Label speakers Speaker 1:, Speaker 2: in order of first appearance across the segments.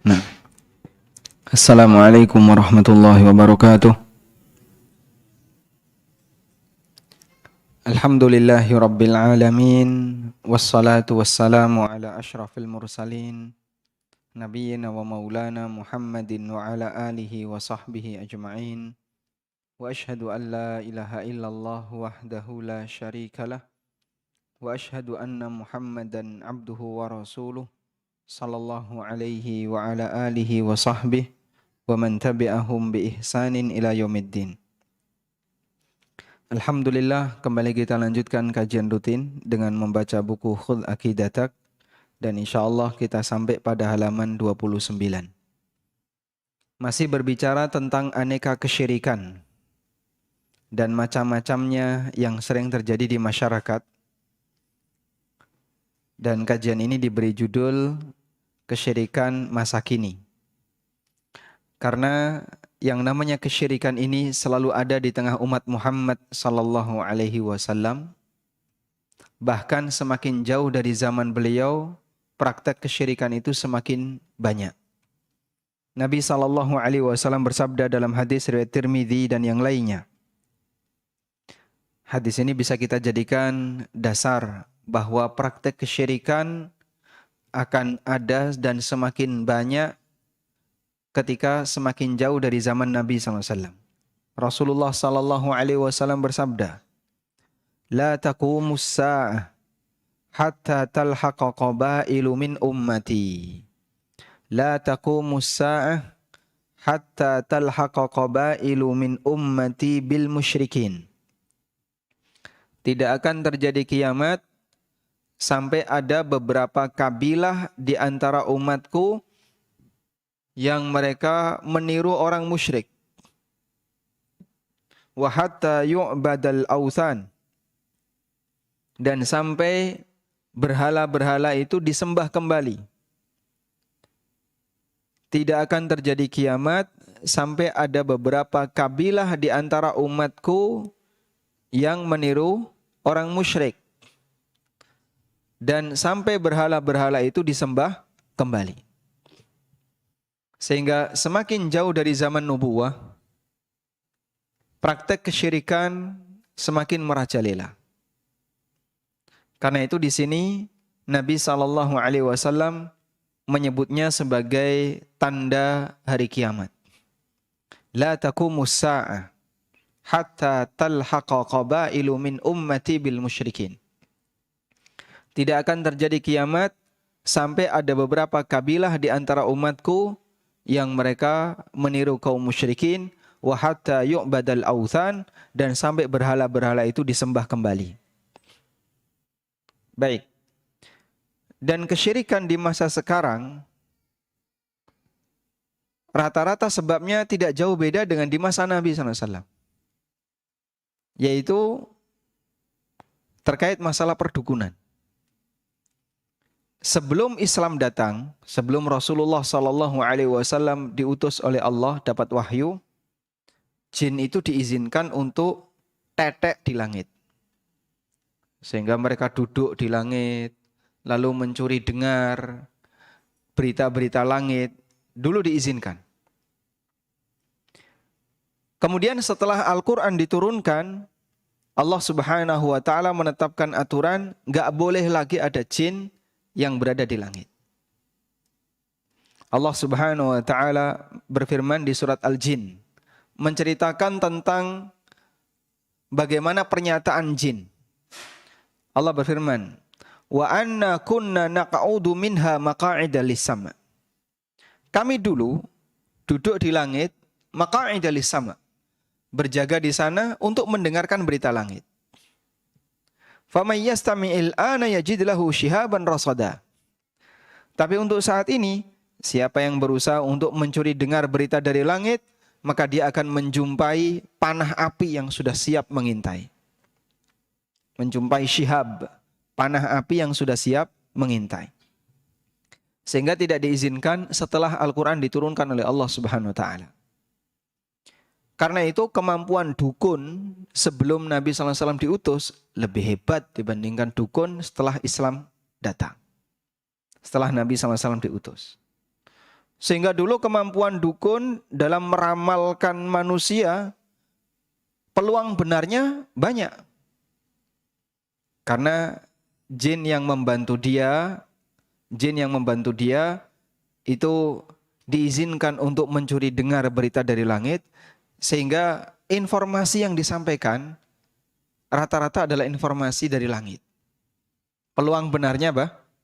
Speaker 1: Nah, Assalamualaikum warahmatullahi wabarakatuh. Alhamdulillahi rabbil alamin. Wassalatu wassalamu ala ashrafil mursalin. Nabiyyina wa maulana Muhammadin wa ala alihi wa sahbihi ajma'in. Wa ashhadu an la ilaha illallah wahdahu la syarikalah. Wa ashhadu anna Muhammadan abduhu wa rasuluh. Sallallahu alaihi wa ala alihi wa sahbihi. Wa man tabi'ahum bi ihsanin ila yaumiddin. Alhamdulillah, kembali kita lanjutkan kajian rutin dengan membaca buku Khudh Aqidatak, dan insyaallah kita sampai pada halaman 29. Masih berbicara tentang aneka kesyirikan dan macam-macamnya yang sering terjadi di masyarakat. Dan kajian ini diberi judul Kesyirikan Masa Kini. Karena yang namanya kesyirikan ini selalu ada di tengah umat Muhammad sallallahu alaihi wasallam. Bahkan semakin jauh dari zaman beliau, praktek kesyirikan itu semakin banyak. Nabi sallallahu alaihi wasallam bersabda dalam hadis riwayat Tirmidzi dan yang lainnya. Hadis ini bisa kita jadikan dasar bahwa praktek kesyirikan akan ada dan semakin banyak ketika semakin jauh dari zaman Nabi SAW. Rasulullah SAW bersabda, La taqumus sa'ah hatta talhaqa qabailu min ummati. La taqumus sa'ah hatta talhaqa qabailu min ummati bil musyrikin. Tidak akan terjadi kiamat sampai ada beberapa kabilah di antara umatku yang mereka meniru orang musyrik. Wa hatta yu'badal awthan. Dan sampai berhala-berhala itu disembah kembali. Tidak akan terjadi kiamat sampai ada beberapa kabilah di antara umatku yang meniru orang musyrik. Dan sampai berhala-berhala itu disembah kembali. Sehingga semakin jauh dari zaman nubuwah, praktek kesyirikan semakin merajalela. Karena itu di sini Nabi SAW menyebutnya sebagai tanda hari kiamat. La taqumus sa'ah hatta talhaqa qabailu min ummati bil musyrikin. Tidak akan terjadi kiamat sampai ada beberapa kabilah di antara umatku yang mereka meniru kaum musyrikin, wa hatta yu'badal awthan, dan sampai berhala-berhala itu disembah kembali. Baik. Dan kesyirikan di masa sekarang rata-rata sebabnya tidak jauh beda dengan di masa Nabi SAW. Yaitu terkait masalah perdukunan. Sebelum Islam datang, sebelum Rasulullah SAW diutus oleh Allah dapat wahyu, jin itu diizinkan untuk tetek di langit. Sehingga mereka duduk di langit, lalu mencuri dengar berita-berita langit, dulu diizinkan. Kemudian setelah Al-Quran diturunkan, Allah Subhanahu wa Ta'ala menetapkan aturan, nggak boleh lagi ada jin yang berada di langit. Allah Subhanahu wa Ta'ala berfirman di surat Al-Jin, menceritakan tentang bagaimana pernyataan jin. Allah berfirman, wa anna kunna naq'udu minha maq'ida lis-sama'. Kami dulu duduk di langit, maq'ida lis-sama', berjaga di sana untuk mendengarkan berita langit. Faman yastami'il ana yajid lahu shihaban rasada. Tapi untuk saat ini, siapa yang berusaha untuk mencuri dengar berita dari langit, maka dia akan menjumpai panah api yang sudah siap mengintai. Menjumpai shihab, panah api yang sudah siap mengintai. Sehingga tidak diizinkan setelah Al-Quran diturunkan oleh Allah Subhanahu wa Ta'ala. Karena itu kemampuan dukun sebelum Nabi SAW diutus lebih hebat dibandingkan dukun setelah Islam datang. Setelah Nabi SAW diutus. Sehingga dulu kemampuan dukun dalam meramalkan manusia, peluang benarnya banyak. Karena jin yang membantu dia itu diizinkan untuk mencuri dengar berita dari langit, sehingga informasi yang disampaikan rata-rata adalah informasi dari langit. Peluang benarnya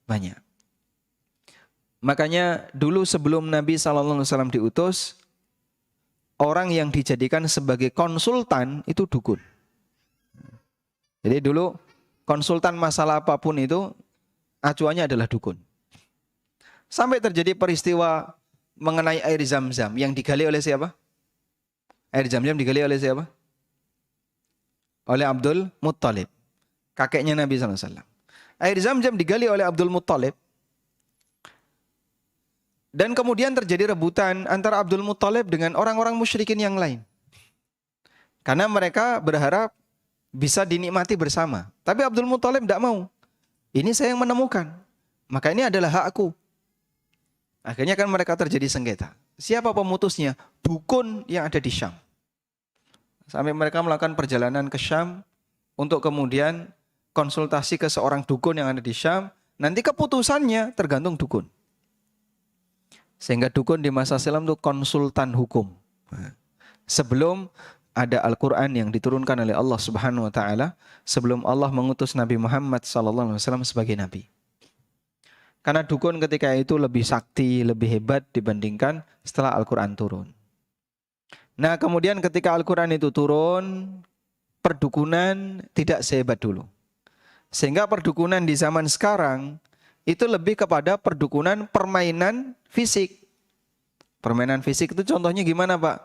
Speaker 1: banyak. Makanya dulu sebelum Nabi SAW diutus, orang yang dijadikan sebagai konsultan itu dukun. Jadi dulu konsultan masalah apapun itu acuannya adalah dukun. Sampai terjadi peristiwa mengenai air Zam-Zam yang digali oleh siapa? Air Zam-Zam digali oleh siapa? Oleh Abdul Muttalib, kakeknya Nabi SAW. Air Zam-Zam digali oleh Abdul Muttalib. Dan kemudian terjadi rebutan antara Abdul Muttalib dengan orang-orang musyrikin yang lain. Karena mereka berharap bisa dinikmati bersama. Tapi Abdul Muttalib tidak mau. Ini saya yang menemukan. Maka ini adalah hakku. Akhirnya kan mereka terjadi sengketa. Siapa pemutusnya? Dukun yang ada di Syam. Sampai mereka melakukan perjalanan ke Syam untuk kemudian konsultasi ke seorang dukun yang ada di Syam. Nanti keputusannya tergantung dukun. Sehingga dukun di masa silam itu konsultan hukum. Sebelum ada Al-Quran yang diturunkan oleh Allah Subhanahu Wa Taala, sebelum Allah mengutus Nabi Muhammad SAW sebagai Nabi. Karena dukun ketika itu lebih sakti, lebih hebat dibandingkan setelah Al-Quran turun. Nah kemudian ketika Al-Quran itu turun, perdukunan tidak sehebat dulu. Sehingga perdukunan di zaman sekarang itu lebih kepada perdukunan permainan fisik. Permainan fisik itu contohnya gimana Pak?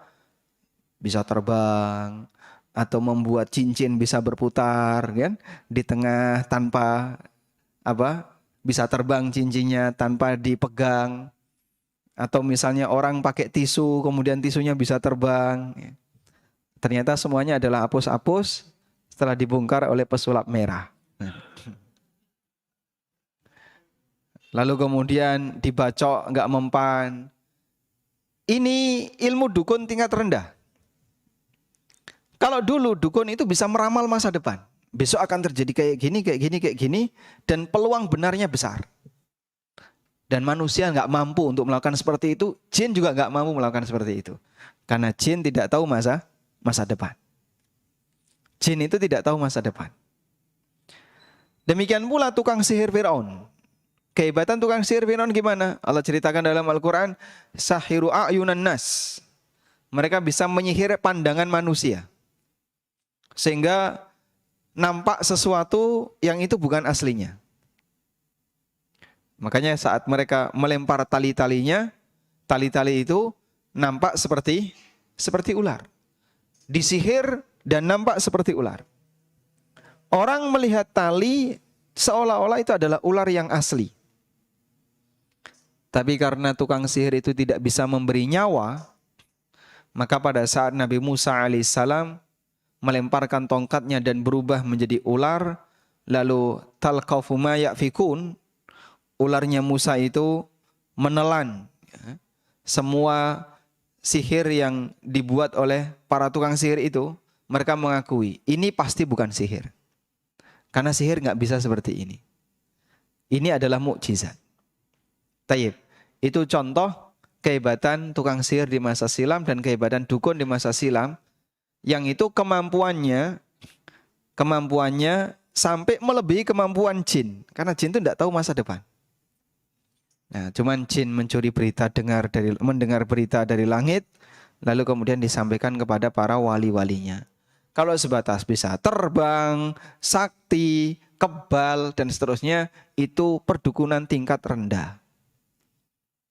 Speaker 1: Bisa terbang atau membuat cincin bisa berputar kan di tengah tanpa bisa terbang cincinnya tanpa dipegang. Atau misalnya orang pakai tisu kemudian tisunya bisa terbang. Ternyata semuanya adalah apus-apus setelah dibongkar oleh pesulap merah. Lalu kemudian dibacok, nggak mempan. Ini ilmu dukun tingkat rendah. Kalau dulu dukun itu bisa meramal masa depan. Besok akan terjadi kayak gini, kayak gini, kayak gini. Dan peluang benarnya besar. Dan manusia nggak mampu untuk melakukan seperti itu. Jin juga nggak mampu melakukan seperti itu. Karena jin tidak tahu masa depan. Jin itu tidak tahu masa depan. Demikian pula tukang sihir Fir'aun. Kehebatan tukang sihir Fir'aun gimana? Allah ceritakan dalam Al-Quran, sahiru a'yunan nas. Mereka bisa menyihir pandangan manusia. Sehingga nampak sesuatu yang itu bukan aslinya. Makanya saat mereka melempar tali-talinya, tali-tali itu nampak seperti ular. Disihir dan nampak seperti ular. Orang melihat tali seolah-olah itu adalah ular yang asli. Tapi karena tukang sihir itu tidak bisa memberi nyawa, maka pada saat Nabi Musa alaihissalam melemparkan tongkatnya dan berubah menjadi ular, lalu talqafu ma yafikun, ularnya Musa itu menelan semua sihir yang dibuat oleh para tukang sihir itu. Mereka mengakui ini pasti bukan sihir, karena sihir nggak bisa seperti ini. Ini adalah mukjizat. Tayyib. Itu contoh kehebatan tukang sihir di masa silam dan kehebatan dukun di masa silam, yang itu kemampuannya sampai melebihi kemampuan jin, karena jin itu tidak tahu masa depan. Nah, cuman jin mencuri berita, mendengar berita dari langit, lalu kemudian disampaikan kepada para wali-walinya. Kalau sebatas bisa terbang, sakti, kebal, dan seterusnya, itu perdukunan tingkat rendah.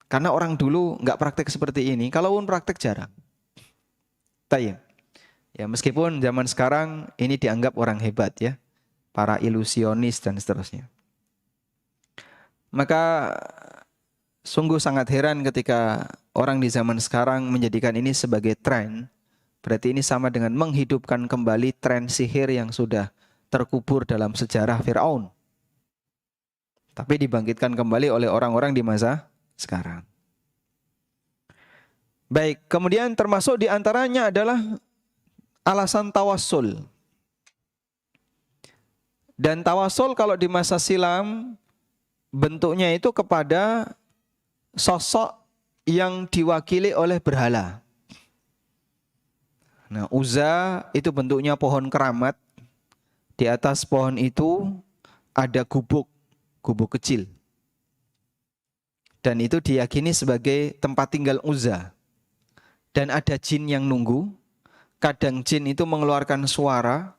Speaker 1: Karena orang dulu nggak praktek seperti ini, kalaupun praktek jarang. Tayyib. Ya, meskipun zaman sekarang ini dianggap orang hebat ya, para ilusionis dan seterusnya. Maka sungguh sangat heran ketika orang di zaman sekarang menjadikan ini sebagai tren. Berarti ini sama dengan menghidupkan kembali tren sihir yang sudah terkubur dalam sejarah Fir'aun. Tapi dibangkitkan kembali oleh orang-orang di masa sekarang. Baik, kemudian termasuk di antaranya adalah alasan tawassul. Dan tawassul kalau di masa silam bentuknya itu kepada sosok yang diwakili oleh berhala. Nah, Uzza itu bentuknya pohon keramat. Di atas pohon itu ada gubuk kecil. Dan itu diyakini sebagai tempat tinggal Uzza. Dan ada jin yang nunggu. Kadang jin itu mengeluarkan suara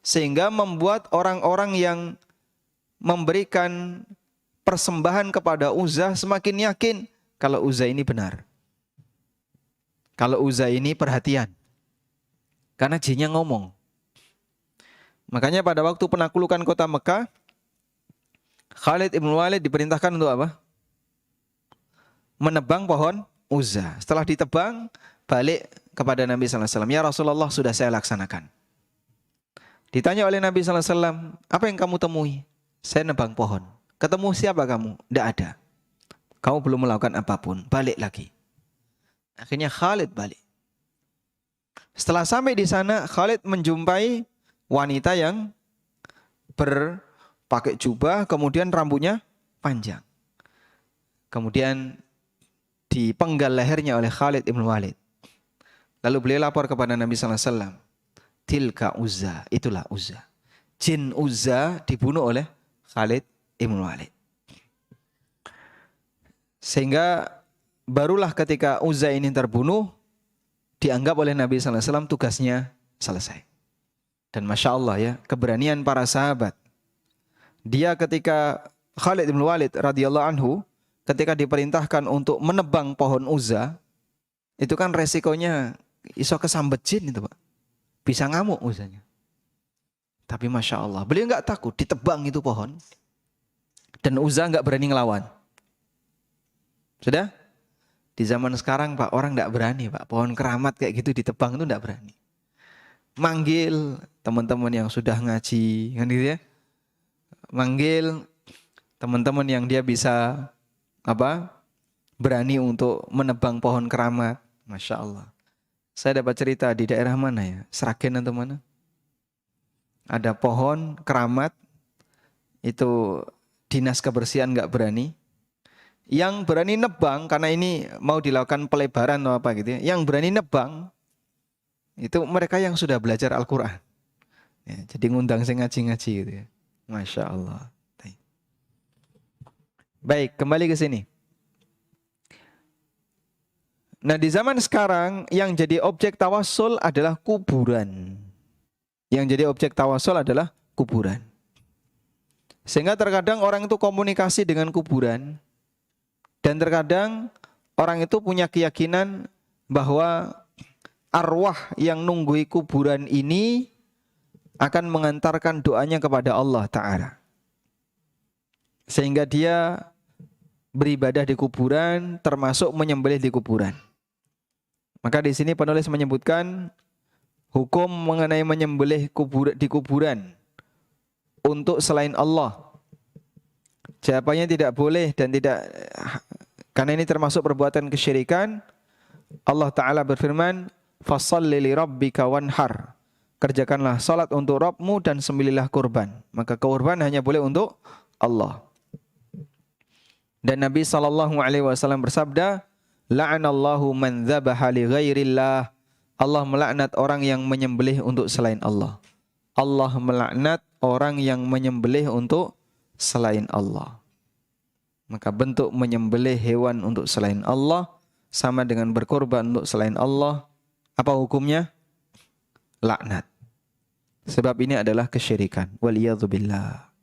Speaker 1: sehingga membuat orang-orang yang memberikan persembahan kepada Uzza semakin yakin kalau Uzza ini benar. Kalau Uzza ini perhatian. Karena jinnya ngomong. Makanya pada waktu penaklukan kota Mekah, Khalid ibn Walid diperintahkan untuk apa? Menebang pohon Uzza. Setelah ditebang, balik kepada Nabi SAW. Ya Rasulullah, sudah saya laksanakan. Ditanya oleh Nabi SAW, apa yang kamu temui? Saya nebang pohon. Ketemu siapa kamu? Tidak ada. Kamu belum melakukan apapun. Balik lagi. Akhirnya Khalid balik. Setelah sampai di sana, Khalid menjumpai wanita yang berpakai jubah, kemudian rambutnya panjang. Kemudian dipenggal lehernya oleh Khalid ibn Walid. Lalu beliau lapor kepada Nabi SAW. Tilka Uzza, itulah Uzza. Jin Uzza dibunuh oleh Khalid ibn Walid. Sehingga barulah ketika Uzza ini terbunuh, dianggap oleh Nabi SAW tugasnya selesai. Dan Masya Allah ya, keberanian para sahabat. Dia ketika Khalid ibn Walid radhiyallahu anhu, ketika diperintahkan untuk menebang pohon Uzza, itu kan resikonya iso kesambet jin itu Pak. Bisa ngamuk Uzzanya. Tapi Masya Allah, beliau nggak takut, ditebang itu pohon. Dan Uzza nggak berani ngelawan. Sudah? Di zaman sekarang Pak, orang nggak berani Pak. Pohon keramat kayak gitu ditebang itu nggak berani. Manggil teman-teman yang sudah ngaji, kan gitu ya. Manggil teman-teman yang dia bisa berani untuk menebang pohon keramat. Masya Allah. Saya dapat cerita di daerah mana ya? Sragen atau mana? Ada pohon keramat, itu dinas kebersihan nggak berani. Yang berani nebang, karena ini mau dilakukan pelebaran atau apa gitu ya. Yang berani nebang, itu mereka yang sudah belajar Al-Quran. Ya, jadi ngundang saya ngaji-ngaji gitu ya. Masya Allah. Baik, kembali ke sini. Nah, di zaman sekarang yang jadi objek tawassul adalah kuburan. Yang jadi objek tawassul adalah kuburan. Sehingga terkadang orang itu komunikasi dengan kuburan. Dan terkadang orang itu punya keyakinan bahwa arwah yang nunggui kuburan ini akan mengantarkan doanya kepada Allah Ta'ala. Sehingga dia beribadah di kuburan, termasuk menyembelih di kuburan. Maka di sini penulis menyebutkan hukum mengenai menyembelih di kuburan untuk selain Allah. Jawabannya tidak boleh dan tidak, karena ini termasuk perbuatan kesyirikan. Allah Ta'ala berfirman, "Fasholli li rabbika wanhar." Kerjakanlah salat untuk Rabbmu dan sembelihlah kurban. Maka kurban hanya boleh untuk Allah. Dan Nabi SAW bersabda, "La'anallahu man dzabaha li ghairillah." Allah melaknat orang yang menyembelih untuk selain Allah. Allah melaknat orang yang menyembelih untuk selain Allah. Maka bentuk menyembelih hewan untuk selain Allah sama dengan berkorban untuk selain Allah. Apa hukumnya? Laknat. Sebab ini adalah kesyirikan. Waliyadzubillah.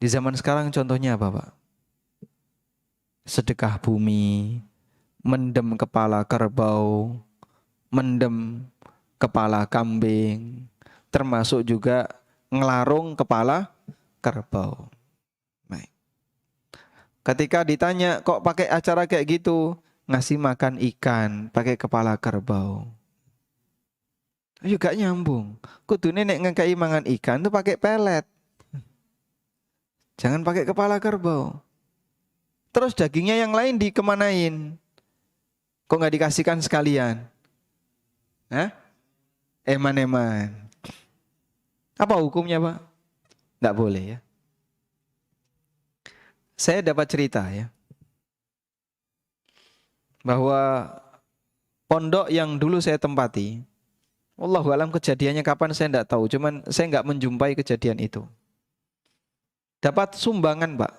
Speaker 1: Di zaman sekarang contohnya apa Pak? Sedekah bumi, mendem kepala kerbau, mendem kepala kambing, termasuk juga ngelarung kepala kerbau. Baik. Ketika ditanya kok pakai acara kayak gitu, ngasih makan ikan pakai kepala kerbau. Ayo gak nyambung. Kudune nek ngekei mangan ikan tuh pakai pelet. Jangan pakai kepala kerbau. Terus dagingnya yang lain dikemanain? Kok nggak dikasihkan sekalian? Hah? Eman-eman. Apa hukumnya, Pak? Nggak boleh ya. Saya dapat cerita ya, bahwa pondok yang dulu saya tempati, wallahu alam kejadiannya kapan saya nggak tahu, cuman saya nggak menjumpai kejadian itu. Dapat sumbangan, Pak,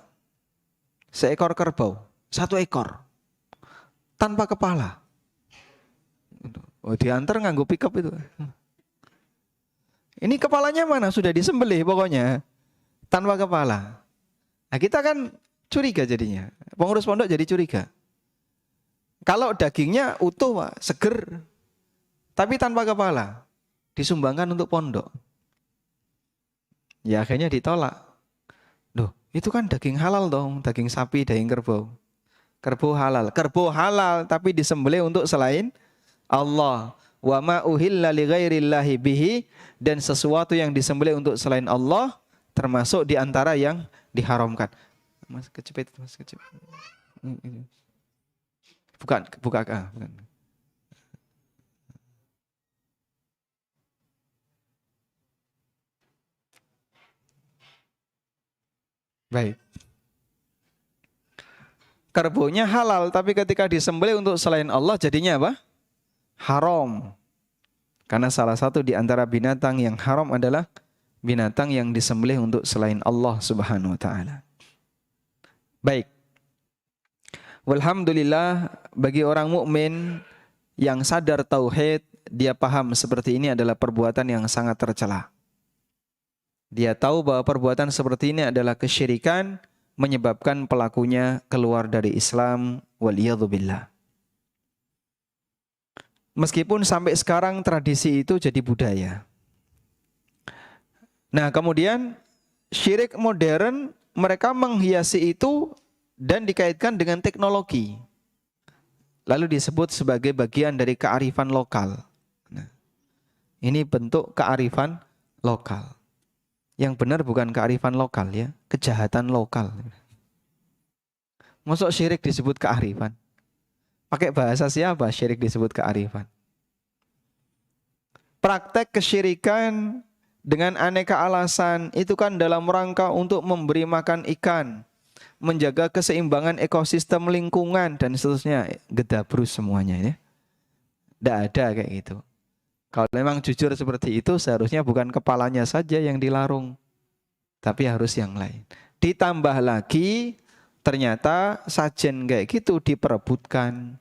Speaker 1: seekor kerbau, 1 ekor, tanpa kepala. Oh, diantar nganggo pickup itu. Ini kepalanya mana? Sudah disembelih pokoknya, tanpa kepala. Nah, kita kan curiga jadinya. Pengurus pondok jadi curiga. Kalau dagingnya utuh, Pak, seger, tapi tanpa kepala, disumbangkan untuk pondok. Ya akhirnya ditolak. Loh, itu kan daging halal dong, daging sapi, daging kerbau. Kerbau halal tapi disembelih untuk selain Allah. Wa ma uhilla li ghairillahi bihi, dan sesuatu yang disembelih untuk selain Allah termasuk di antara yang diharamkan. Mas kecepet. Bukan. Baik. Kerbaunya halal, tapi ketika disembelih untuk selain Allah jadinya apa? Haram. Karena salah satu di antara binatang yang haram adalah binatang yang disembelih untuk selain Allah Subhanahu wa taala. Baik. Walhamdulillah, bagi orang mukmin yang sadar tauhid, dia paham seperti ini adalah perbuatan yang sangat tercela. Dia tahu bahwa perbuatan seperti ini adalah kesyirikan, menyebabkan pelakunya keluar dari Islam, waliyadzubillah. Meskipun sampai sekarang tradisi itu jadi budaya. Nah, kemudian syirik modern, mereka menghiasi itu dan dikaitkan dengan teknologi. Lalu disebut sebagai bagian dari kearifan lokal. Nah, ini bentuk kearifan lokal. Yang benar bukan kearifan lokal ya, kejahatan lokal. Masuk syirik disebut kearifan? Pakai bahasa siapa syirik disebut kearifan? Praktek kesyirikan dengan aneka alasan itu kan dalam rangka untuk memberi makan ikan, menjaga keseimbangan ekosistem lingkungan dan seterusnya. Gedabrus semuanya ya. Tidak ada kayak gitu. Kalau memang jujur seperti itu, seharusnya bukan kepalanya saja yang dilarung, tapi harus yang lain. Ditambah lagi, ternyata sajen kayak gitu diperebutkan.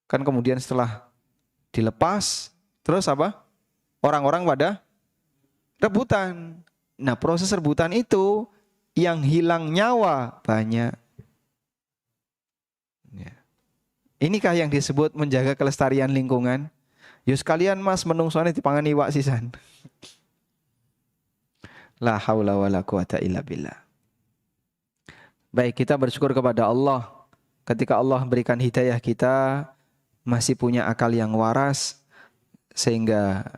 Speaker 1: Kan kemudian setelah dilepas, terus apa? Orang-orang pada rebutan. Nah, proses rebutan itu yang hilang nyawa banyak. Ya. Inikah yang disebut menjaga kelestarian lingkungan? Yus kalian mas menungsone dipangan iwak sisan. La haula wala quwata illa billah. Baik, kita bersyukur kepada Allah ketika Allah berikan hidayah kita masih punya akal yang waras sehingga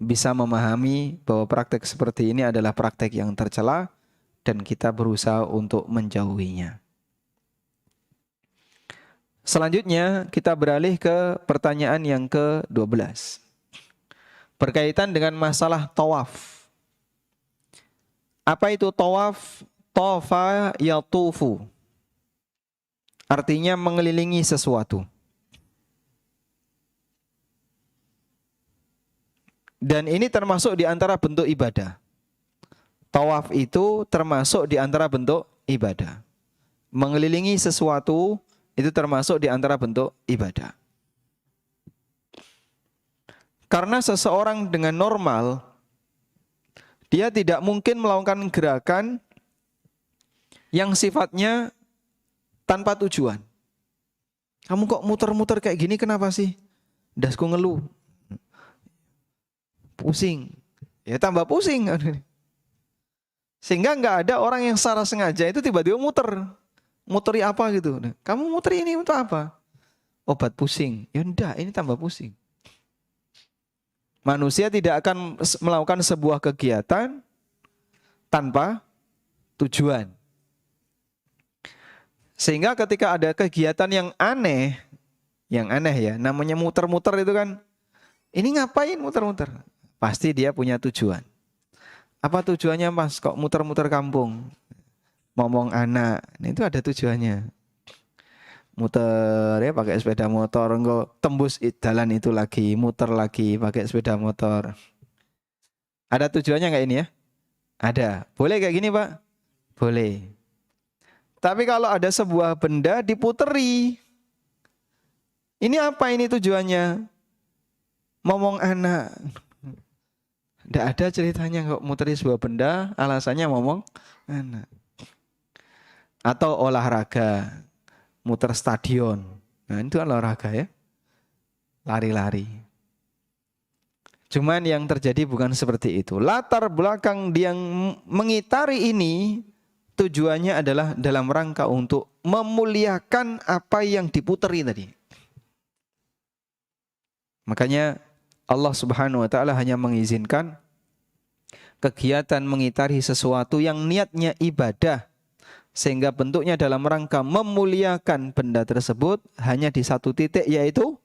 Speaker 1: bisa memahami bahwa praktek seperti ini adalah praktek yang tercela dan kita berusaha untuk menjauhinya. Selanjutnya kita beralih ke pertanyaan yang ke-12. Berkaitan dengan masalah tawaf. Apa itu tawaf? Tawafa yatufu. Artinya mengelilingi sesuatu. Dan ini termasuk di antara bentuk ibadah. Tawaf itu termasuk di antara bentuk ibadah. Mengelilingi sesuatu itu termasuk di antara bentuk ibadah. Karena seseorang dengan normal, dia tidak mungkin melakukan gerakan yang sifatnya tanpa tujuan. Kamu kok muter-muter kayak gini kenapa sih? Dasku ngeluh. Pusing. Ya tambah pusing. Sehingga nggak ada orang yang secara sengaja itu tiba-tiba muter. Muteri apa gitu. Kamu muteri ini untuk apa? Obat pusing. Ya enggak, ini tambah pusing. Manusia tidak akan melakukan sebuah kegiatan tanpa tujuan. Sehingga ketika ada kegiatan yang aneh, Yang aneh ya, namanya muter-muter itu kan. Ini ngapain muter-muter? Pasti dia punya tujuan. Apa tujuannya Mas? Kok muter-muter kampung? Ngomong anak, nah, itu ada tujuannya. Muter ya pakai sepeda motor, enggak tembus jalan itu lagi, muter lagi pakai sepeda motor. Ada tujuannya nggak ini ya? Ada. Boleh kayak gini Pak? Boleh. Tapi kalau ada sebuah benda diputeri, ini apa ini tujuannya? Ngomong anak. Tidak ada ceritanya kok muteri sebuah benda, alasannya ngomong anak. Atau olahraga, muter stadion. Nah itu olahraga ya, lari-lari. Cuman yang terjadi bukan seperti itu. Latar belakang dia mengitari ini tujuannya adalah dalam rangka untuk memuliakan apa yang diputeri tadi. Makanya Allah Subhanahu wa taala hanya mengizinkan kegiatan mengitari sesuatu yang niatnya ibadah sehingga bentuknya dalam rangka memuliakan benda tersebut hanya di satu titik, yaitu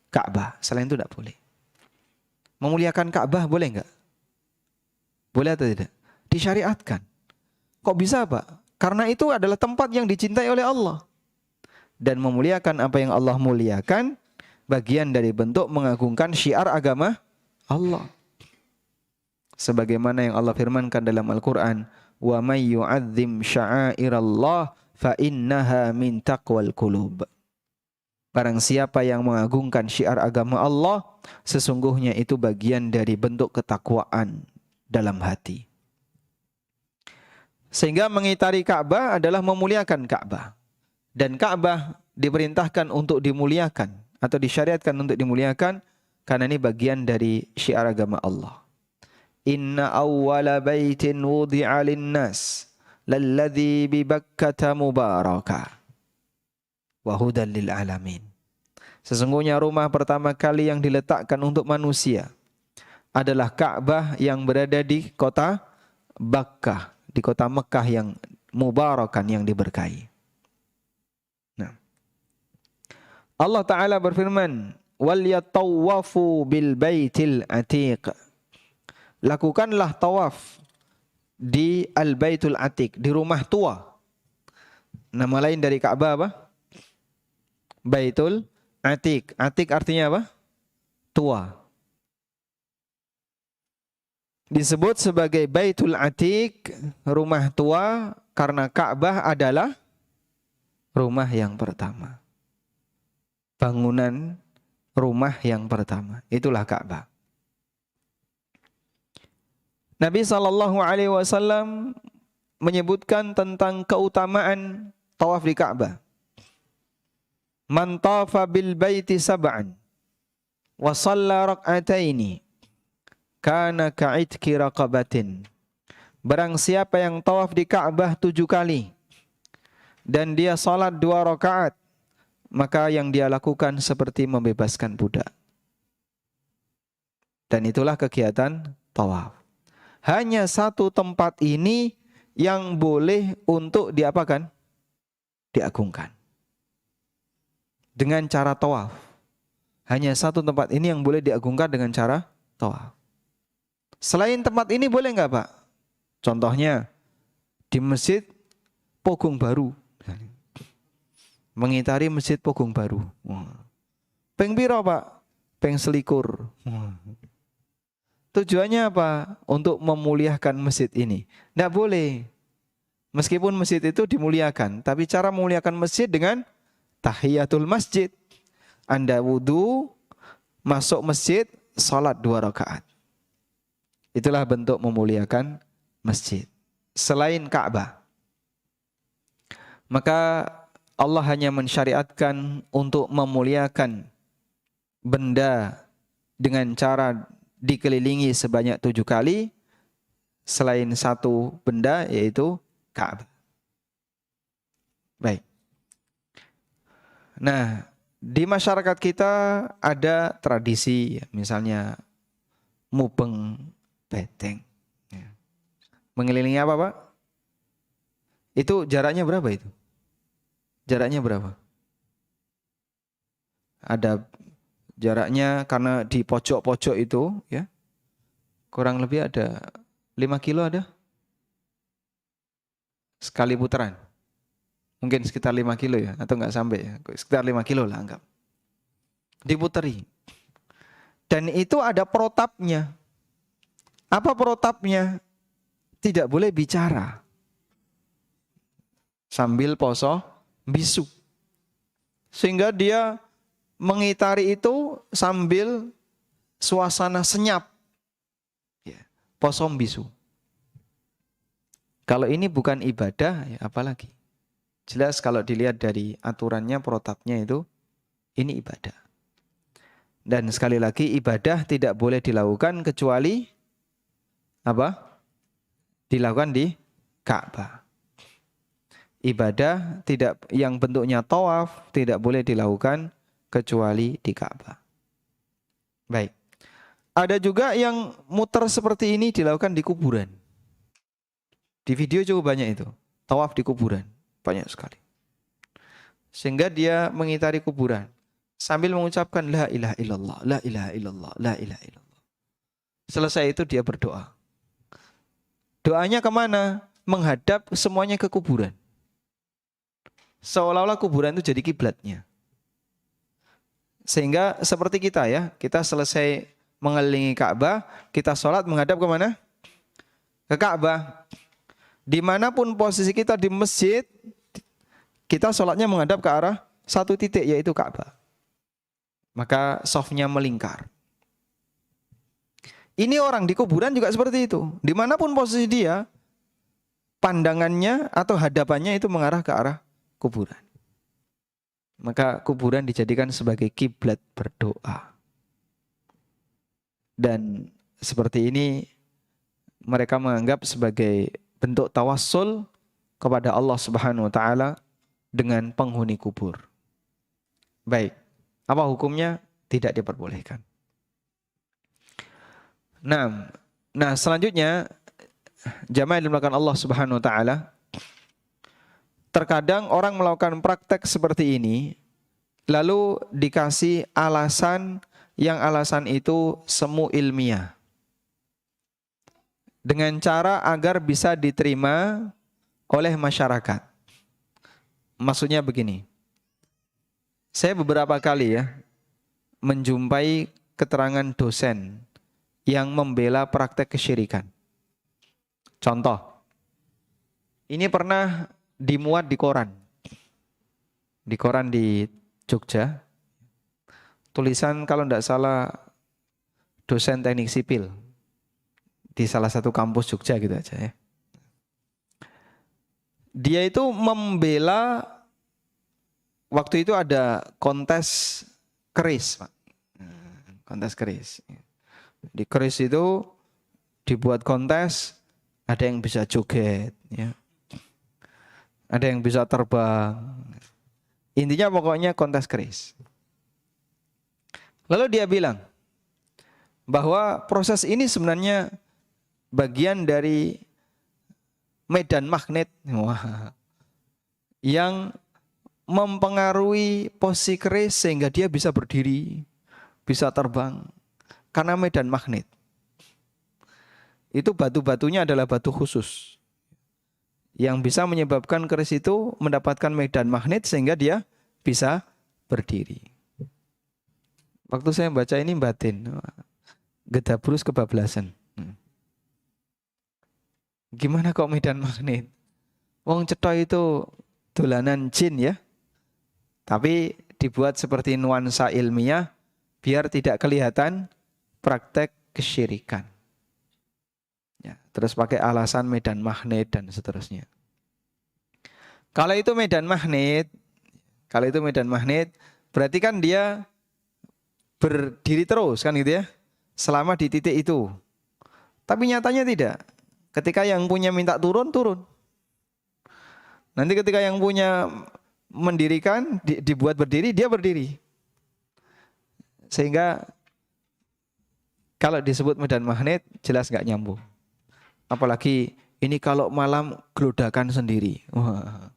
Speaker 1: Ka'bah. Selain itu tidak boleh. Memuliakan Ka'bah boleh enggak? Boleh atau tidak? Disyariatkan. Kok bisa Pak? Karena itu adalah tempat yang dicintai oleh Allah. Dan memuliakan apa yang Allah muliakan bagian dari bentuk mengagungkan syiar agama Allah. Sebagaimana yang Allah firmankan dalam Al-Quran, wa may yu'azzim sya'airallah fa innaha min taqwal qulub. Barang siapa yang mengagungkan syiar agama Allah, sesungguhnya itu bagian dari bentuk ketakwaan dalam hati. Sehingga mengitari Ka'bah adalah memuliakan Ka'bah. Dan Ka'bah diperintahkan untuk dimuliakan atau disyariatkan untuk dimuliakan karena ini bagian dari syiar agama Allah. Inna awwala baitin wudi'a lin-nas lalladzi bi Bakkah mubaraka wa hudan lil alamin. Sesungguhnya rumah pertama kali yang diletakkan untuk manusia adalah Ka'bah yang berada di kota Bakkah, di kota Mekah yang mubarakan, yang diberkahi. Nah, Allah Ta'ala berfirman, wal yatawafu bil baitil atiq. Lakukanlah tawaf di al-baitul atiq, di rumah tua. Nama lain dari Ka'bah apa? Baitul Atiq. Atiq artinya apa? Tua. Disebut sebagai Baitul Atiq, rumah tua, karena Ka'bah adalah rumah yang pertama. Bangunan rumah yang pertama. Itulah Ka'bah. Nabi SAW menyebutkan tentang keutamaan tawaf di Ka'bah. Man tafa bil baiti sab'an wa shalla rak'ataini kana ka'itki raqabatin. Barang siapa yang tawaf di Ka'bah 7 kali dan dia salat 2 rakaat, maka yang dia lakukan seperti membebaskan budak. Dan itulah kegiatan tawaf. Hanya satu tempat ini yang boleh untuk diapakan? Diagungkan. Dengan cara tawaf. Hanya satu tempat ini yang boleh diagungkan dengan cara tawaf. Selain tempat ini boleh enggak Pak? Contohnya di Masjid Pogong Baru. Mengitari Masjid Pogong Baru. Peng piro Pak? Peng selikur. Tujuannya apa? Untuk memuliakan masjid ini. Tidak boleh. Meskipun masjid itu dimuliakan, tapi cara memuliakan masjid dengan tahiyatul masjid. Anda wudu, masuk masjid, salat 2 rakaat. Itulah bentuk memuliakan masjid. Selain Ka'bah. Maka Allah hanya mensyariatkan untuk memuliakan benda dengan cara dikelilingi sebanyak 7 kali. Selain satu benda, yaitu Ka'bah. Baik. Nah, di masyarakat kita ada tradisi, misalnya mubeng beteng. Mengelilingi apa Pak? Itu jaraknya berapa itu? Jaraknya berapa? Ada jaraknya karena di pojok-pojok itu ya. Kurang lebih ada 5 kilo ada sekali putaran. Mungkin sekitar 5 kilo ya, atau enggak sampai ya. Sekitar 5 kilo lah anggap. Diputeri. Dan itu ada protapnya. Apa protapnya? Tidak boleh bicara. Sambil poso bisu. Sehingga dia mengitari itu sambil suasana senyap. Ya, poso bisu. Kalau ini bukan ibadah, ya apalagi. Jelas kalau dilihat dari aturannya, protapnya itu, ini ibadah. Dan sekali lagi ibadah tidak boleh dilakukan kecuali apa? Dilakukan di Ka'bah. Ibadah tidak yang bentuknya tawaf tidak boleh dilakukan kecuali di Ka'bah. Baik. Ada juga yang muter seperti ini dilakukan di kuburan. Di video cukup banyak itu. Tawaf di kuburan. Banyak sekali. Sehingga dia mengitari kuburan. Sambil mengucapkan la ilaha illallah, la ilaha illallah, la ilaha illallah. Selesai itu dia berdoa. Doanya kemana? Menghadap semuanya ke kuburan. Seolah-olah kuburan itu jadi kiblatnya. Sehingga seperti kita ya, kita selesai mengelilingi Ka'bah, kita sholat menghadap kemana? Ke Ka'bah. Dimanapun posisi kita di masjid, kita sholatnya menghadap ke arah satu titik, yaitu Ka'bah. Maka softnya melingkar. Ini orang di kuburan juga seperti itu. Dimanapun posisi dia, pandangannya atau hadapannya itu mengarah ke arah kuburan. Maka kuburan dijadikan sebagai kiblat berdoa. Dan seperti ini mereka menganggap sebagai bentuk tawassul kepada Allah Subhanahu wa taala dengan penghuni kubur. Baik. Apa hukumnya? Tidak diperbolehkan. Nah selanjutnya jamaah yang dimuliakan Allah Subhanahu wa taala, terkadang orang melakukan praktek seperti ini lalu dikasih alasan yang alasan itu semu ilmiah. Dengan cara agar bisa diterima oleh masyarakat. Maksudnya begini. Saya beberapa kali ya menjumpai keterangan dosen yang membela praktek kesyirikan. Contoh, ini pernah dimuat di koran. Di koran di Jogja. Tulisan kalau tidak salah dosen teknik sipil di salah satu kampus Jogja gitu aja ya. Dia itu membela. Waktu itu ada kontes keris, Pak. Kontes keris. Di keris itu dibuat kontes, ada yang bisa joget, ya. Ada yang bisa terbang. Intinya pokoknya kontes keris. Lalu dia bilang bahwa proses ini sebenarnya bagian dari medan magnet yang mempengaruhi posisi keris sehingga dia bisa berdiri, bisa terbang karena medan magnet. Itu batu-batunya adalah batu khusus yang bisa menyebabkan keris itu mendapatkan medan magnet sehingga dia bisa berdiri. Waktu saya baca ini batin, Gedabrus kebablasan. Gimana kok medan magnet? Wong cetha itu dolanan jin ya. Tapi dibuat seperti nuansa ilmiah biar tidak kelihatan praktek kesyirikan. Ya, terus pakai alasan medan magnet dan seterusnya. Kalau itu medan magnet, berarti kan dia berdiri terus kan gitu ya, selama di titik itu. Tapi nyatanya tidak. Ketika yang punya minta turun. Nanti ketika yang punya mendirikan, dibuat berdiri, dia berdiri. Sehingga kalau disebut medan magnet jelas nggak nyambung. Apalagi ini kalau malam gelodakan sendiri. Wah,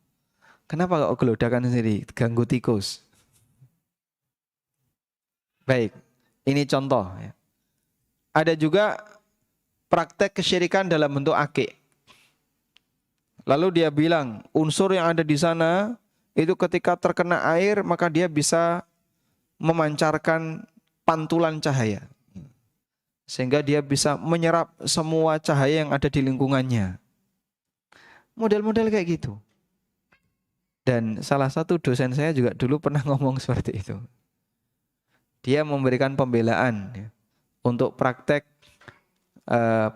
Speaker 1: kenapa kok gelodakan sendiri? Ganggu tikus. Baik, ini contoh ya. Ada juga praktek kesyirikan dalam bentuk akik. Lalu dia bilang, unsur yang ada di sana itu ketika terkena air maka dia bisa memancarkan pantulan cahaya. Sehingga dia bisa menyerap semua cahaya yang ada di lingkungannya. Model-model kayak gitu. Dan salah satu dosen saya juga dulu pernah ngomong seperti itu. Dia memberikan pembelaan ya, untuk praktek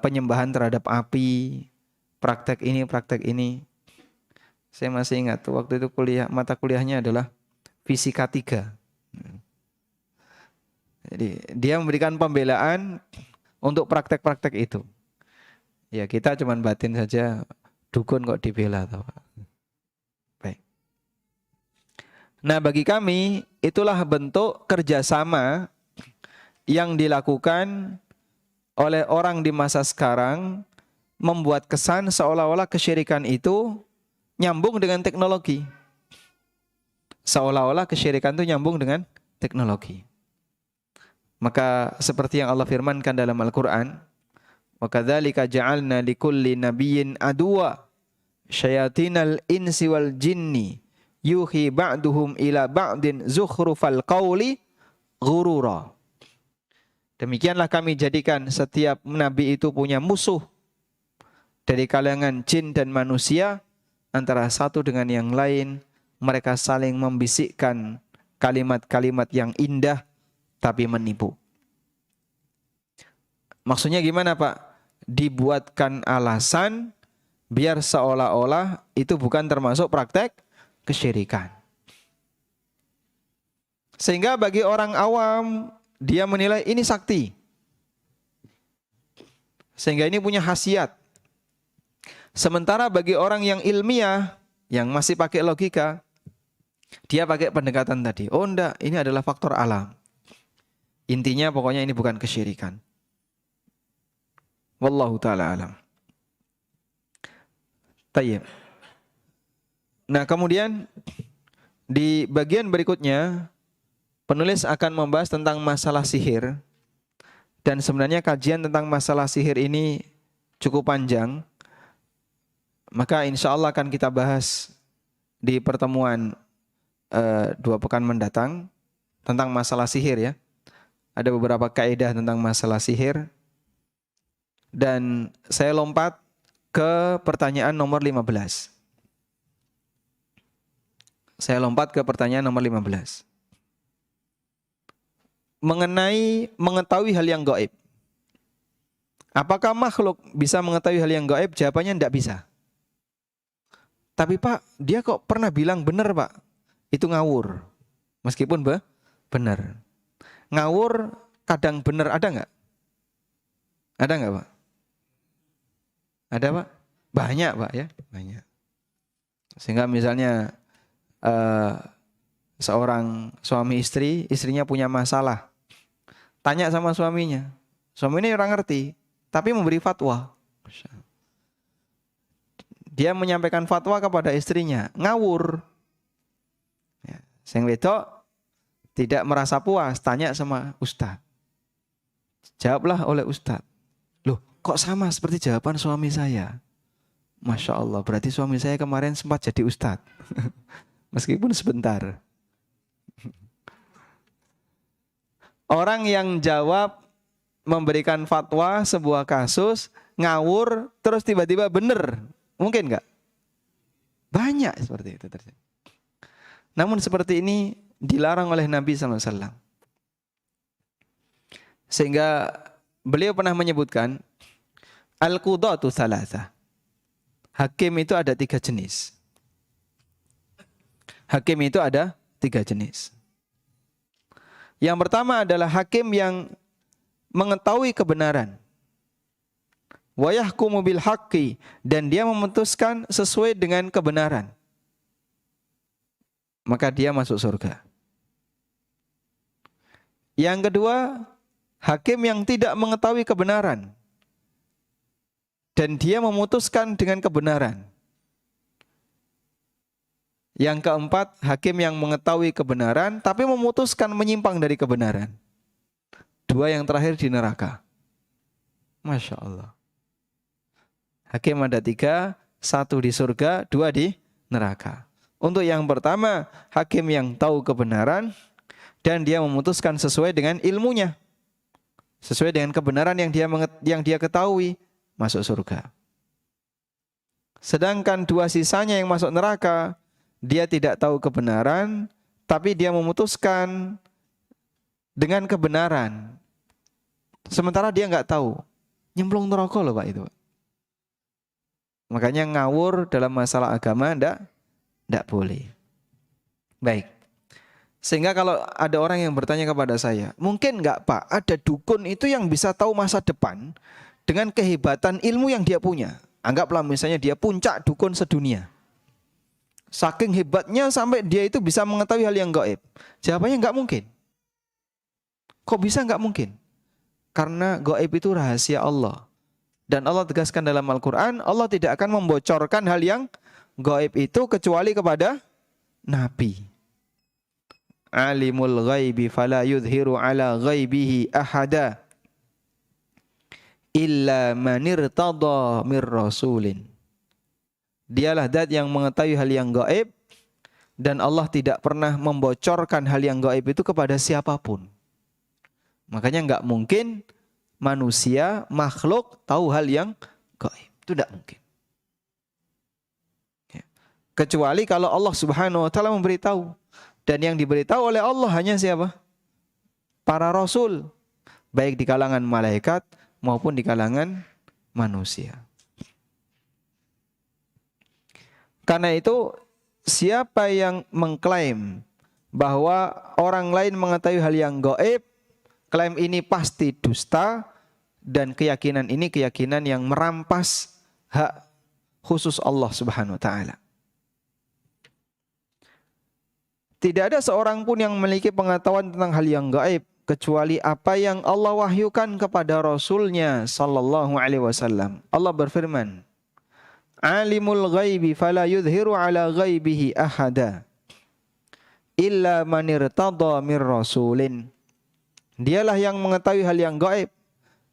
Speaker 1: penyembahan terhadap api, praktek ini. Saya masih ingat waktu itu mata kuliahnya adalah fisika 3. Jadi dia memberikan pembelaan untuk praktek-praktek itu. Ya kita cuman batin saja, dukun kok dibela tahu. Baik. Nah bagi kami itulah bentuk kerjasama yang dilakukan oleh orang di masa sekarang, membuat kesan seolah-olah kesyirikan itu nyambung dengan teknologi. Seolah-olah kesyirikan itu nyambung dengan teknologi. Maka seperti yang Allah firmankan dalam Al-Quran, wa kadzalika ja'alna likulli nabiyyin aduwa syayatinal insi wal jinni yuhi ba'duhum ila ba'din zukhrufal qawli ghurura. Demikianlah kami jadikan setiap nabi itu punya musuh dari kalangan jin dan manusia, antara satu dengan yang lain mereka saling membisikkan kalimat-kalimat yang indah tapi menipu. Maksudnya gimana Pak? Dibuatkan alasan biar seolah-olah itu bukan termasuk praktek kesyirikan. Sehingga bagi orang awam dia menilai ini sakti. Sehingga ini punya khasiat. Sementara bagi orang yang ilmiah, yang masih pakai logika, dia pakai pendekatan tadi. Oh enggak, ini adalah faktor alam. Intinya pokoknya ini bukan kesyirikan. Wallahu ta'ala alam. Tayyib. Nah kemudian di bagian berikutnya, penulis akan membahas tentang masalah sihir. Dan sebenarnya kajian tentang masalah sihir ini cukup panjang. Maka insya Allah akan kita bahas di pertemuan 2 pekan mendatang tentang masalah sihir ya. Ada beberapa kaidah tentang masalah sihir. Dan saya lompat ke pertanyaan nomor 15. Saya lompat ke pertanyaan nomor 15. Mengenai mengetahui hal yang gaib. Apakah makhluk bisa mengetahui hal yang gaib? Jawabannya tidak bisa. Tapi Pak, dia kok pernah bilang benar Pak. Itu ngawur. Meskipun benar. Ngawur kadang benar, ada nggak? Ada nggak Pak? Ada Pak? Banyak Pak ya. Banyak. Sehingga misalnya seorang suami istri, istrinya punya masalah. Tanya sama suaminya. Suaminya orang ngerti, tapi memberi fatwa. Dia menyampaikan fatwa kepada istrinya, ngawur. Ya, sing wedok tidak merasa puas, tanya sama ustaz. Jawablah oleh ustaz. Loh, kok sama seperti jawaban suami saya? Masya Allah, berarti suami saya kemarin sempat jadi ustaz. Meskipun sebentar. Orang yang jawab memberikan fatwa sebuah kasus, ngawur, terus tiba-tiba benar. Mungkin nggak? Banyak seperti itu terjadi. Namun seperti ini dilarang oleh Nabi SAW. Sehingga beliau pernah menyebutkan, Al-Qudatu Thalatha. Hakim itu ada 3 jenis. Hakim itu ada 3 jenis. Yang pertama adalah hakim yang mengetahui kebenaran. Wa yahkumu bil haqqi, dan dia memutuskan sesuai dengan kebenaran. Maka dia masuk surga. Yang kedua, hakim yang tidak mengetahui kebenaran dan dia memutuskan dengan kebenaran. Yang keempat, hakim yang mengetahui kebenaran tapi memutuskan menyimpang dari kebenaran. 2 yang terakhir di neraka. Masya Allah. Hakim ada 3, 1 di surga, 2 di neraka. Untuk yang pertama, hakim yang tahu kebenaran dan dia memutuskan sesuai dengan ilmunya, sesuai dengan kebenaran yang dia ketahui, masuk surga. Sedangkan 2 sisanya yang masuk neraka, dia tidak tahu kebenaran, tapi dia memutuskan dengan kebenaran. Sementara dia nggak tahu, nyemplung neraka loh Pak itu. Makanya ngawur dalam masalah agama ndak boleh. Baik. Sehingga kalau ada orang yang bertanya kepada saya, mungkin nggak Pak, ada dukun itu yang bisa tahu masa depan dengan kehebatan ilmu yang dia punya. Anggaplah misalnya dia puncak dukun sedunia. Saking hebatnya sampai dia itu bisa mengetahui hal yang gaib. Jawabannya nggak mungkin. Kok bisa nggak mungkin? Karena gaib itu rahasia Allah. Dan Allah tegaskan dalam Al-Quran, Allah tidak akan membocorkan hal yang gaib itu kecuali kepada Nabi. Alimul ghaibi fala yudhiru ala ghaibihi ahada illa man irtada mir rasulin. Dialah zat yang mengetahui hal yang gaib dan Allah tidak pernah membocorkan hal yang gaib itu kepada siapapun. Makanya enggak mungkin manusia, makhluk tahu hal yang gaib. Itu tidak mungkin. Kecuali kalau Allah Subhanahu wa taala memberitahu. Dan yang diberitahu oleh Allah hanya siapa? Para rasul, baik di kalangan malaikat maupun di kalangan manusia. Karena itu siapa yang mengklaim bahwa orang lain mengetahui hal yang gaib, klaim ini pasti dusta dan keyakinan ini keyakinan yang merampas hak khusus Allah Subhanahu wa taala. Tidak ada seorang pun yang memiliki pengetahuan tentang hal yang gaib kecuali apa yang Allah wahyukan kepada Rasulnya sallallahu alaihi wasallam. Allah berfirman, Alimul ghaibi fala yudhiru ala ghaibihi ahada illa man irtada mir rasulin. Dialah yang mengetahui hal yang gaib,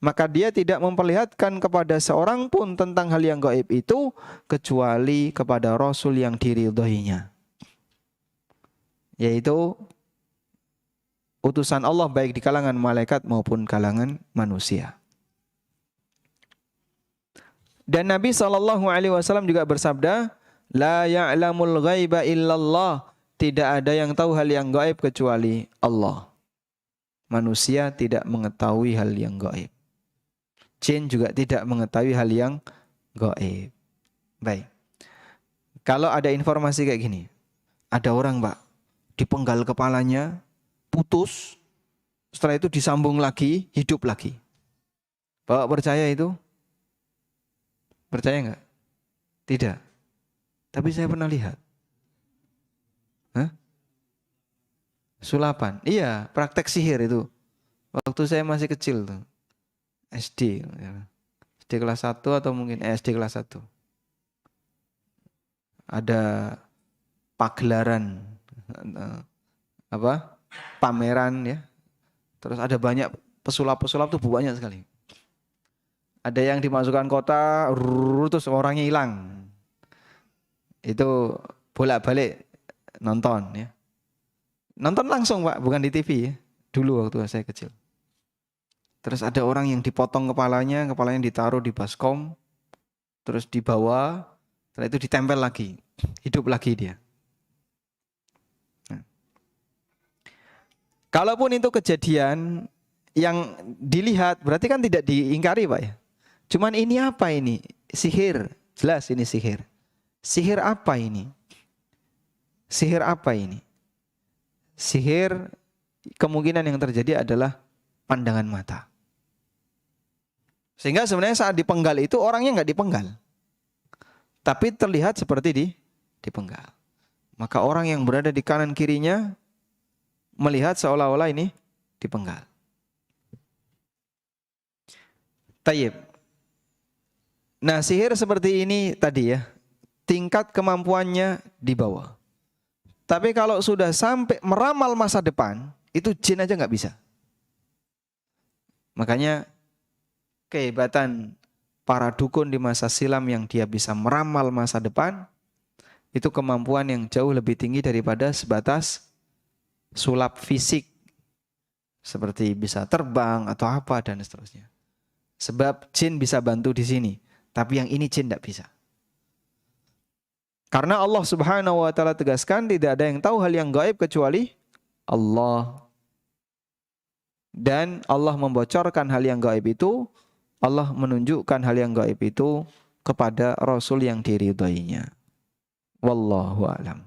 Speaker 1: maka dia tidak memperlihatkan kepada seorang pun tentang hal yang gaib itu kecuali kepada Rasul yang diridhoinya, yaitu utusan Allah baik di kalangan malaikat maupun kalangan manusia. Dan Nabi SAW juga bersabda, La ya'lamul ghaiba illallah. Tidak ada yang tahu hal yang gaib kecuali Allah. Manusia tidak mengetahui hal yang gaib. Jin juga tidak mengetahui hal yang gaib. Baik. Kalau ada informasi kayak gini, ada orang Pak, dipenggal kepalanya, putus, setelah itu disambung lagi, hidup lagi. Bapak percaya itu? Percaya enggak? Tidak. Tapi saya pernah lihat. Hah? Sulapan. Iya, praktek sihir itu. Waktu saya masih kecil tuh. SD. SD kelas 1 atau mungkin SD kelas 1. Ada pagelaran pameran ya. Terus ada banyak pesulap-pesulap tuh banyak sekali. Ada yang dimasukkan kota, terus orangnya hilang. Itu bolak-balik nonton ya. Nonton langsung Pak, bukan di TV ya. Dulu waktu saya kecil. Terus ada orang yang dipotong kepalanya ditaruh di baskom, terus dibawa, setelah itu ditempel lagi, hidup lagi dia. Kalaupun itu kejadian yang dilihat, berarti kan tidak diingkari Pak ya. Cuman ini apa ini? Sihir. Jelas ini sihir. Sihir apa ini? Sihir apa ini? Sihir kemungkinan yang terjadi adalah pandangan mata. Sehingga sebenarnya saat dipenggal itu orangnya nggak dipenggal. Tapi terlihat seperti dipenggal. Maka orang yang berada di kanan kirinya melihat seolah-olah ini dipenggal. Tayyib. Nah, sihir seperti ini tadi ya, tingkat kemampuannya di bawah. Tapi kalau sudah sampai meramal masa depan, itu jin aja nggak bisa. Makanya kehebatan para dukun di masa silam yang dia bisa meramal masa depan, itu kemampuan yang jauh lebih tinggi daripada sebatas sulap fisik. Seperti bisa terbang atau apa dan seterusnya. Sebab jin bisa bantu di sini. Tapi yang ini jin tidak bisa. Karena Allah Subhanahu wa ta'ala tegaskan tidak ada yang tahu hal yang gaib kecuali Allah. Dan Allah membocorkan hal yang gaib itu, Allah menunjukkan hal yang gaib itu kepada Rasul yang diridhoinya. Wallahu a'lam.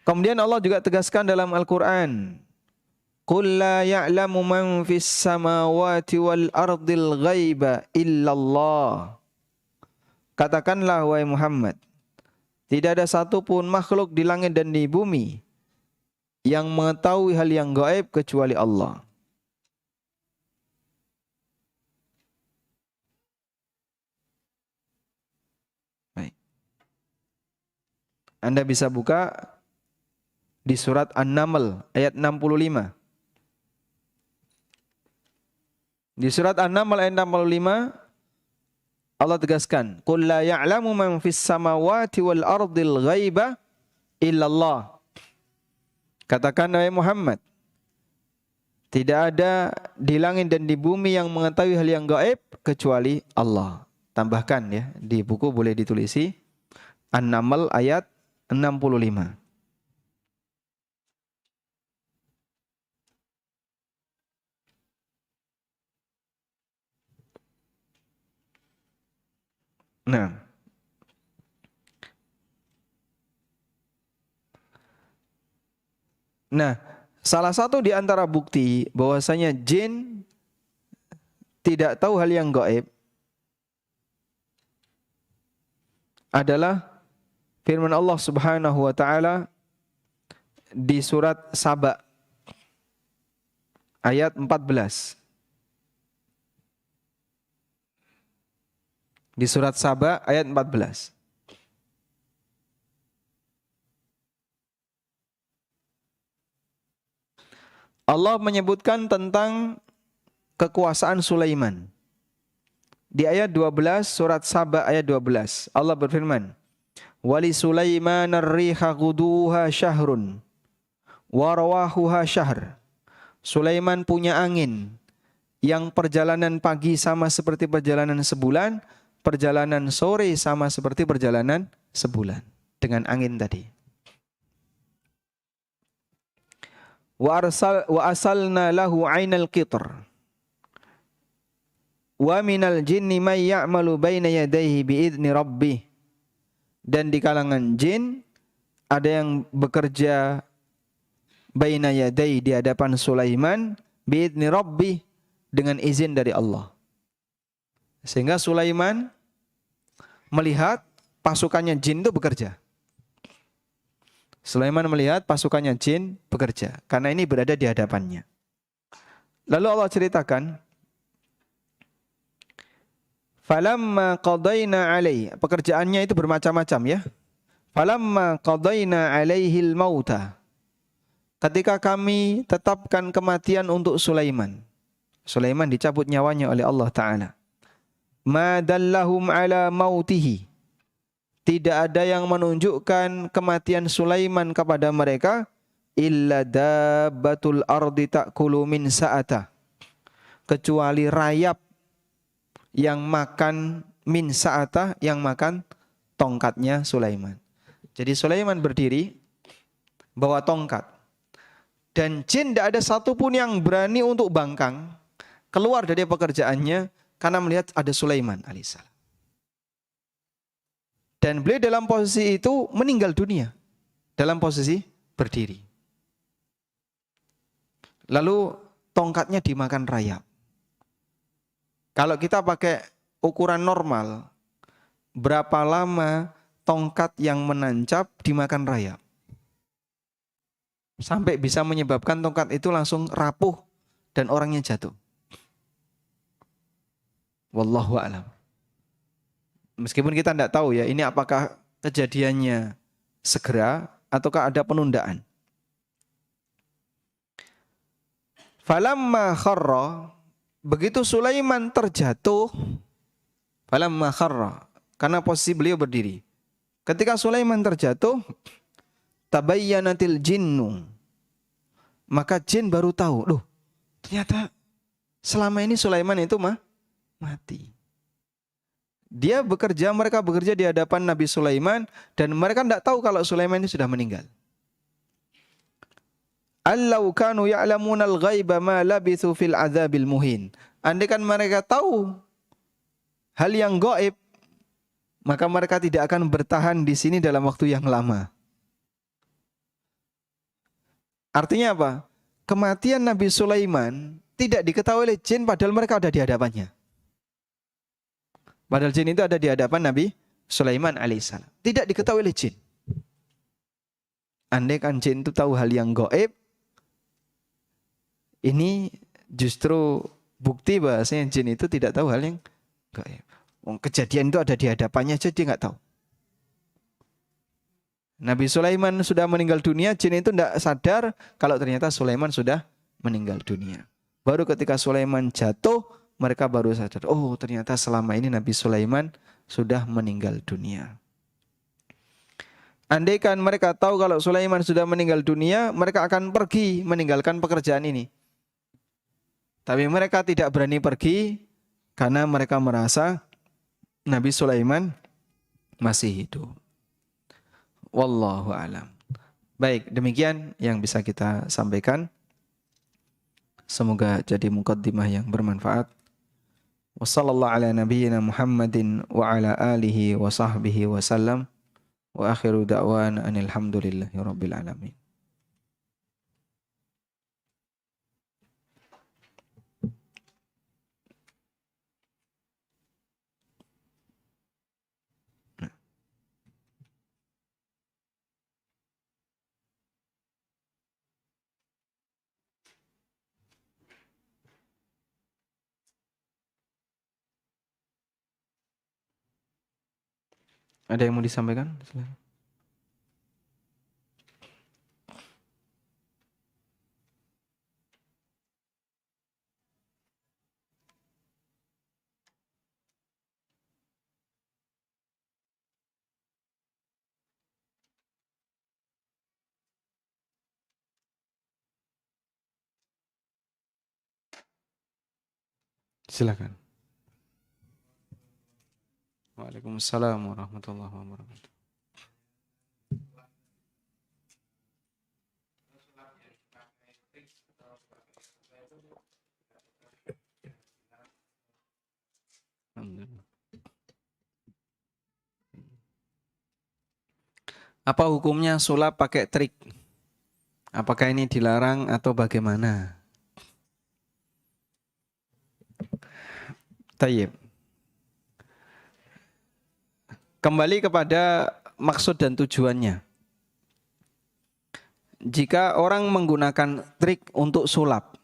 Speaker 1: Kemudian Allah juga tegaskan dalam Al-Quran, Qul la ya'lamu man fis samawati wal ardil ghaiba illallah. Katakanlah wahai Muhammad, tidak ada satupun makhluk di langit dan di bumi yang mengetahui hal yang gaib kecuali Allah. Baik. Anda bisa buka di surat An-Naml ayat 65. Di surat An-Naml ayat 65 Allah tegaskan, "Qul la ya'lamu man fis samawati wal ardil ghaiba illallah." Katakan wahai Muhammad, tidak ada di langit dan di bumi yang mengetahui hal yang gaib kecuali Allah. Tambahkan ya, di buku boleh ditulisi An-Naml ayat 65. Nah, salah satu di antara bukti bahwasanya jin tidak tahu hal yang gaib adalah firman Allah Subhanahu wa taala di surat Saba ayat 14. Di surat Saba ayat 14. Allah menyebutkan tentang kekuasaan Sulaiman. Di ayat 12 surat Saba ayat 12 Allah berfirman, "Wali Sulaiman ar-riha ghuduha syahrun wa rawahuha syahr." Sulaiman punya angin yang perjalanan pagi sama seperti perjalanan sebulan, perjalanan sore sama seperti perjalanan sebulan dengan angin tadi. Wa asalna lahu 'ainal qitr. Wa minal jinni may ya'malu baina yadayhi biidzni rabbih. Dan di kalangan jin ada yang bekerja baina yadayhi di hadapan Sulaiman biidzni rabbih dengan izin dari Allah. Sehingga Sulaiman melihat pasukannya jin itu bekerja. Sulaiman melihat pasukannya jin bekerja karena ini berada di hadapannya. Lalu Allah ceritakan, falamma qadaina alaihi, pekerjaannya itu bermacam-macam ya. Falamma qadaina alaihil mauta, ketika kami tetapkan kematian untuk Sulaiman. Sulaiman dicabut nyawanya oleh Allah Ta'ala. Ma dallahum ala mautihi, tidak ada yang menunjukkan kematian Sulaiman kepada mereka illa dabbatul ardi ta'kulu min sa'ata, kecuali rayap yang makan min sa'ata, yang makan tongkatnya Sulaiman. Jadi Sulaiman berdiri bawa tongkat dan jin tidak ada satupun yang berani untuk bangkang keluar dari pekerjaannya karena melihat ada Sulaiman alaihissalam. Dan beliau dalam posisi itu meninggal dunia. Dalam posisi berdiri. Lalu tongkatnya dimakan rayap. Kalau kita pakai ukuran normal, berapa lama tongkat yang menancap dimakan rayap? Sampai bisa menyebabkan tongkat itu langsung rapuh dan orangnya jatuh. Wallahu a'lam. Meskipun kita tidak tahu ya, ini apakah kejadiannya segera ataukah ada penundaan. Falamma kharra, begitu Sulaiman terjatuh, falamma kharra, karena posisi beliau berdiri. Ketika Sulaiman terjatuh, tabayyanatil jinnu, maka jin baru tahu, loh, ternyata selama ini Sulaiman itu mati. Mereka bekerja di hadapan Nabi Sulaiman dan mereka tidak tahu kalau Sulaiman ini sudah meninggal. Allau kanu ya'lamunal ghaiba ma labithu fil adzabil muhin. Andaikan mereka tahu hal yang gaib, maka mereka tidak akan bertahan di sini dalam waktu yang lama. Artinya apa? Kematian Nabi Sulaiman tidak diketahui oleh jin padahal mereka ada di hadapannya. Padahal jin itu ada di hadapan Nabi Sulaiman alaihissalam. Tidak diketahui oleh jin. Andaikan jin itu tahu hal yang gaib, ini justru bukti bahasanya jin itu tidak tahu hal yang gaib. Kejadian itu ada di hadapannya aja dia nggak tahu. Nabi Sulaiman sudah meninggal dunia, jin itu tidak sadar kalau ternyata Sulaiman sudah meninggal dunia. Baru ketika Sulaiman jatuh, mereka baru sadar, oh ternyata selama ini Nabi Sulaiman sudah meninggal dunia. Andaikan mereka tahu kalau Sulaiman sudah meninggal dunia, mereka akan pergi meninggalkan pekerjaan ini. Tapi mereka tidak berani pergi karena mereka merasa Nabi Sulaiman masih hidup. Wallahu a'lam. Baik, demikian yang bisa kita sampaikan. Semoga jadi muqaddimah yang bermanfaat. Wassallallahu ala nabiyyina Muhammadin wa ala alihi wa sahbihi wa sallam. Wa akhiru da'wana anil hamdulillahi rabbil alamin. Ada yang mau disampaikan? Silakan. Silakan. Waalaikumsalam warahmatullahi wabarakatuh. Apa hukumnya sulap pakai trik? Apakah ini dilarang atau bagaimana? Tayyib. Kembali kepada maksud dan tujuannya. Jika orang menggunakan trik untuk sulap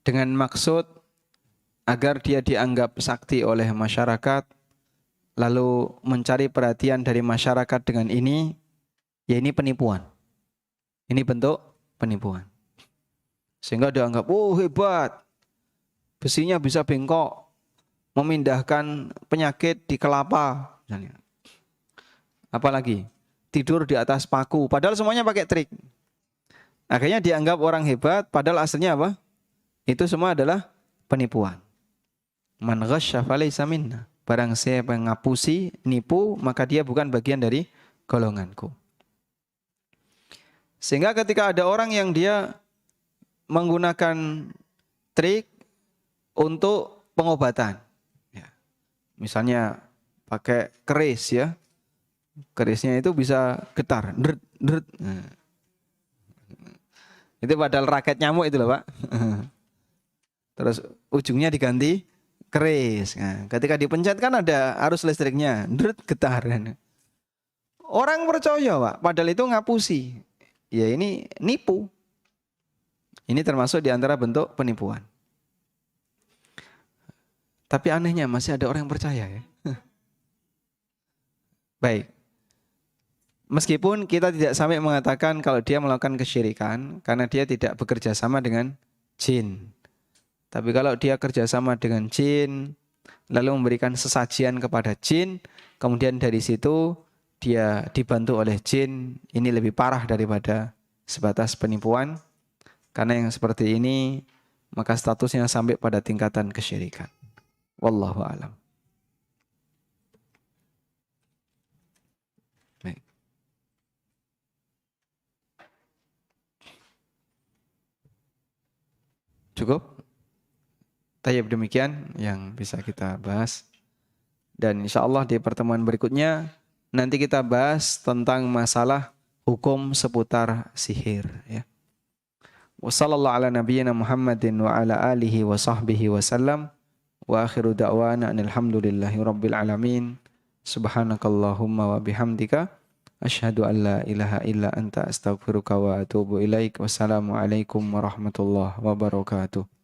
Speaker 1: dengan maksud agar dia dianggap sakti oleh masyarakat, lalu mencari perhatian dari masyarakat dengan ini, ya ini penipuan. Ini bentuk penipuan. Sehingga dianggap, oh hebat, besinya bisa bengkok, memindahkan penyakit di kelapa. Misalnya. Apalagi tidur di atas paku, padahal semuanya pakai trik. Akhirnya dianggap orang hebat, padahal aslinya apa? Itu semua adalah penipuan. Man ghasya falaysa minna. Barang siapa yang ngapusi, nipu, maka dia bukan bagian dari golonganku. Sehingga ketika ada orang yang dia menggunakan trik untuk pengobatan. Ya. Misalnya pakai keris ya. Kerisnya itu bisa getar. Dret, dret. Nah. Itu padahal raket nyamuk itu loh Pak. Terus ujungnya diganti keris. Nah, ketika dipencet kan ada arus listriknya. Dret, getar. Orang percaya Pak. Padahal itu ngapusi. Ya ini nipu. Ini termasuk di antara bentuk penipuan. Tapi anehnya masih ada orang yang percaya ya. Baik. Meskipun kita tidak sampai mengatakan kalau dia melakukan kesyirikan karena dia tidak bekerja sama dengan jin. Tapi kalau dia kerjasama dengan jin, lalu memberikan sesajian kepada jin, kemudian dari situ dia dibantu oleh jin, ini lebih parah daripada sebatas penipuan. Karena yang seperti ini, maka statusnya sampai pada tingkatan kesyirikan. Wallahu a'lam. Baik. Cukup? Tayyib, demikian yang bisa kita bahas. Dan insya Allah di pertemuan berikutnya nanti kita bahas tentang masalah hukum seputar sihir. Ya. Wassallallahu ala nabiyyina Muhammadin wa ala alihi wa sahbihi wa sallam. Wa akhiru da'wana alhamdulillahi rabbil alamin. Subhanakallahumma wa bihamdika. Asyhadu an la ilaha illa anta astaghfiruka wa atubu ilaik. Wassalamualaikum warahmatullahi wabarakatuh.